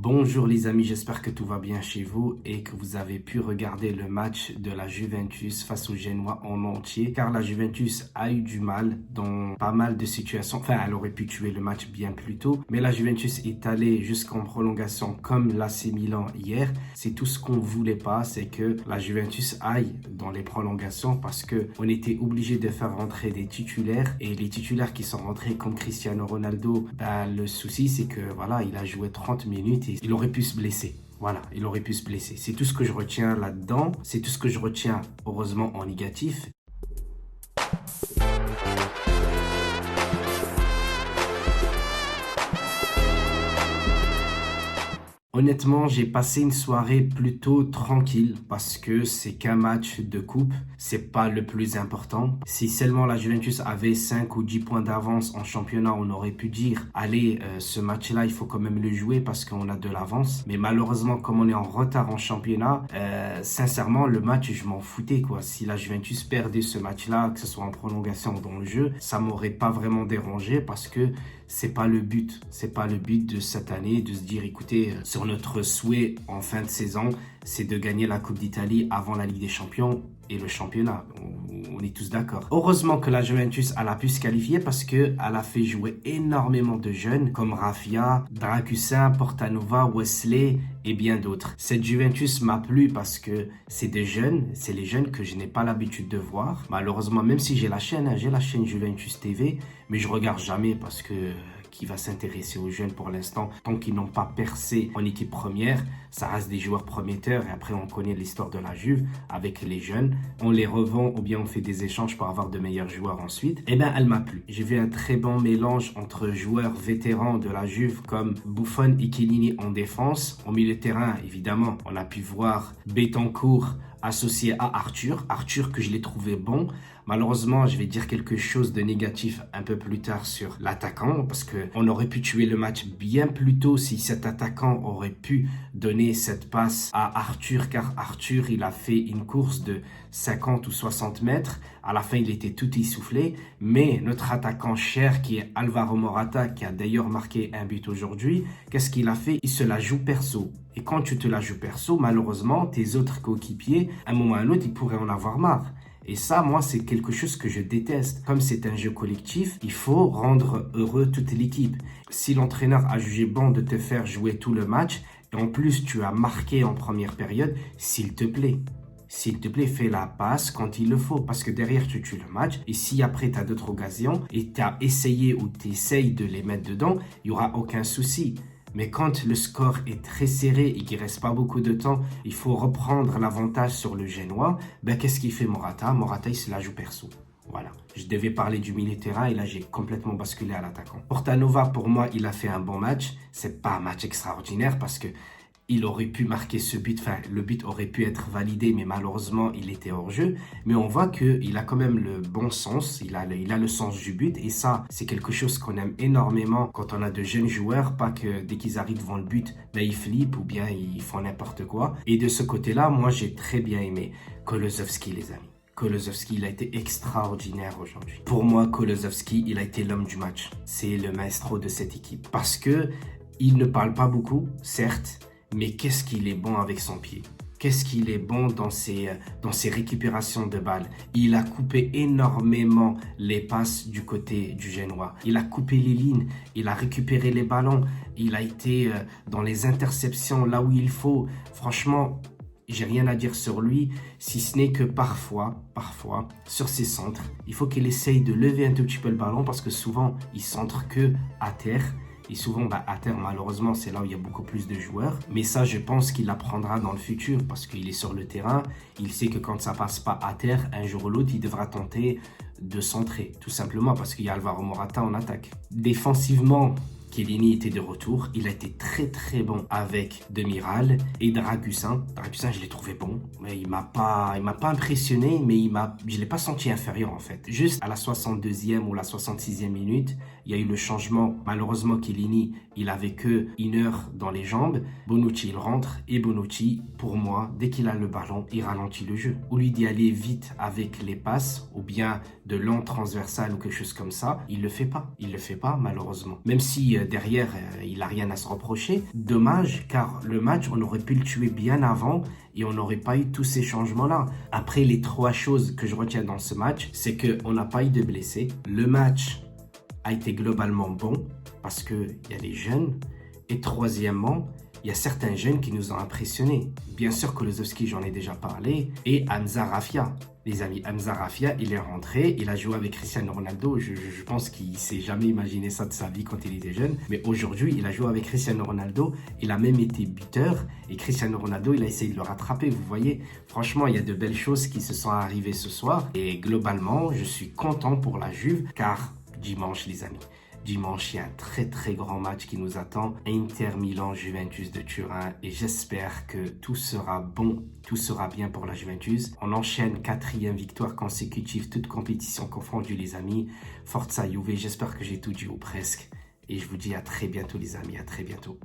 Bonjour les amis, j'espère que tout va bien chez vous et que vous avez pu regarder le match de la Juventus face aux Génois en entier, car la Juventus a eu du mal dans pas mal de situations. Enfin, elle aurait pu tuer le match bien plus tôt, mais la Juventus est allée jusqu'en prolongation comme l'AC Milan hier. C'est tout ce qu'on voulait pas, c'est que la Juventus aille dans les prolongations parce que on était obligé de faire rentrer des titulaires, et les titulaires qui sont rentrés comme Cristiano Ronaldo, le souci c'est que voilà, il a joué 30 minutes. Il aurait pu se blesser. Voilà, il aurait pu se blesser. C'est tout ce que je retiens là-dedans. C'est tout ce que je retiens, heureusement, en négatif. Honnêtement, j'ai passé une soirée plutôt tranquille parce que c'est qu'un match de coupe, c'est pas le plus important. Si seulement la Juventus avait 5 ou 10 points d'avance en championnat, on aurait pu dire allez, ce match-là, il faut quand même le jouer parce qu'on a de l'avance. Mais malheureusement, comme on est en retard en championnat, sincèrement, le match, je m'en foutais quoi. Si la Juventus perdait ce match-là, que ce soit en prolongation ou dans le jeu, ça m'aurait pas vraiment dérangé parce que c'est pas le but. C'est pas le but de cette année de se dire écoutez, sur notre souhait en fin de saison, c'est de gagner la Coupe d'Italie avant la Ligue des Champions et le championnat. On est tous d'accord. Heureusement que la Juventus elle a pu se qualifier parce qu'elle a fait jouer énormément de jeunes comme Rafinha, Dragusin, Portanova, Wesley et bien d'autres. Cette Juventus m'a plu parce que c'est des jeunes, c'est les jeunes que je n'ai pas l'habitude de voir. Malheureusement, même si j'ai la chaîne Juventus TV, mais je regarde jamais parce que qui va s'intéresser aux jeunes pour l'instant. Tant qu'ils n'ont pas percé en équipe première, ça reste des joueurs prometteurs et après on connaît l'histoire de la Juve avec les jeunes. On les revend ou bien on fait des échanges pour avoir de meilleurs joueurs ensuite. Eh bien, elle m'a plu. J'ai vu un très bon mélange entre joueurs vétérans de la Juve comme Buffon et Chiellini en défense. Au milieu de terrain, évidemment, on a pu voir Betancourt associé à Arthur. Arthur que je l'ai trouvé bon. Malheureusement, je vais dire quelque chose de négatif un peu plus tard sur l'attaquant parce qu'on aurait pu tuer le match bien plus tôt si cet attaquant aurait pu donner cette passe à Arthur, car Arthur, il a fait une course de 50 ou 60 mètres. À la fin, il était tout essoufflé. Mais notre attaquant cher, qui est Alvaro Morata, qui a d'ailleurs marqué un but aujourd'hui, qu'est-ce qu'il a fait? Il se la joue perso. Et quand tu te la joues perso, malheureusement, tes autres coéquipiers, à un moment ou à un autre, ils pourraient en avoir marre. Et ça, moi, c'est quelque chose que je déteste. Comme c'est un jeu collectif, il faut rendre heureux toute l'équipe. Si l'entraîneur a jugé bon de te faire jouer tout le match, et en plus tu as marqué en première période, s'il te plaît, fais la passe quand il le faut. Parce que derrière, tu tues le match. Et si après, tu as d'autres occasions et tu as essayé ou tu essayes de les mettre dedans, il n'y aura aucun souci. Mais quand le score est très serré et qu'il ne reste pas beaucoup de temps, il faut reprendre l'avantage sur le Génois. Qu'est-ce qu'il fait Morata? Morata, il se la joue perso. Voilà. Je devais parler du milieu de terrain et là, j'ai complètement basculé à l'attaquant. Portanova, pour moi, il a fait un bon match. C'est pas un match extraordinaire parce que il aurait pu marquer ce but, enfin le but aurait pu être validé, mais malheureusement il était hors jeu. Mais on voit qu'il a quand même le bon sens, il a le sens du but, et ça c'est quelque chose qu'on aime énormément quand on a de jeunes joueurs, pas que dès qu'ils arrivent devant le but, ils flippent ou bien ils font n'importe quoi. Et de ce côté-là, moi j'ai très bien aimé Kulusevski, les amis. Kulusevski, il a été extraordinaire aujourd'hui. Pour moi, Kulusevski, il a été l'homme du match. C'est le maestro de cette équipe. Parce que il ne parle pas beaucoup, certes, mais qu'est-ce qu'il est bon avec son pied. Qu'est-ce qu'il est bon dans ses récupérations de balles. Il a coupé énormément les passes du côté du Génois. Il a coupé les lignes, il a récupéré les ballons. Il a été dans les interceptions là où il faut. Franchement, j'ai rien à dire sur lui, si ce n'est que parfois, sur ses centres, il faut qu'il essaye de lever un tout petit peu le ballon parce que souvent, il centre que à terre. Et souvent, à terre, malheureusement, c'est là où il y a beaucoup plus de joueurs. Mais ça, je pense qu'il apprendra dans le futur parce qu'il est sur le terrain. Il sait que quand ça passe pas à terre, un jour ou l'autre, il devra tenter de centrer. Tout simplement parce qu'il y a Alvaro Morata en attaque. Défensivement, Chiellini était de retour. Il a été très très bon avec Demiral et Dragusin. Dragusin, je l'ai trouvé bon, mais il m'a pas impressionné, mais je l'ai pas senti inférieur en fait. Juste à la 62e ou la 66e minute, Il y a eu le changement. Malheureusement, Chiellini, il avait que 1 heure dans les jambes. Bonucci, il rentre. Et Bonucci, pour moi, dès qu'il a le ballon, il ralentit le jeu. Au lieu d'y aller vite avec les passes ou bien de long transversal ou quelque chose comme ça, il le fait pas. Il le fait pas, malheureusement. Même si derrière, il a rien à se reprocher. Dommage, car le match, on aurait pu le tuer bien avant et on n'aurait pas eu tous ces changements-là. Après, les 3 choses que je retiens dans ce match, c'est qu'on n'a pas eu de blessés. Le match a été globalement bon parce qu'il y a des jeunes. Et troisièmement, il y a certains jeunes qui nous ont impressionnés. Bien sûr, Kulusevski, j'en ai déjà parlé, et Hamza Raffia. Les amis, Hamza Raffia, il est rentré, il a joué avec Cristiano Ronaldo. Je pense qu'il ne s'est jamais imaginé ça de sa vie quand il était jeune. Mais aujourd'hui, il a joué avec Cristiano Ronaldo. Il a même été buteur. Et Cristiano Ronaldo, il a essayé de le rattraper. Vous voyez, franchement, il y a de belles choses qui se sont arrivées ce soir. Et globalement, je suis content pour la Juve, car dimanche, les amis, dimanche, il y a un très très grand match qui nous attend. Inter Milan, Juventus de Turin. Et j'espère que tout sera bon, tout sera bien pour la Juventus. On enchaîne 4e victoire consécutive, toute compétition confondue, les amis. Forza Juve, j'espère que j'ai tout dit ou presque. Et je vous dis à très bientôt, les amis, à très bientôt.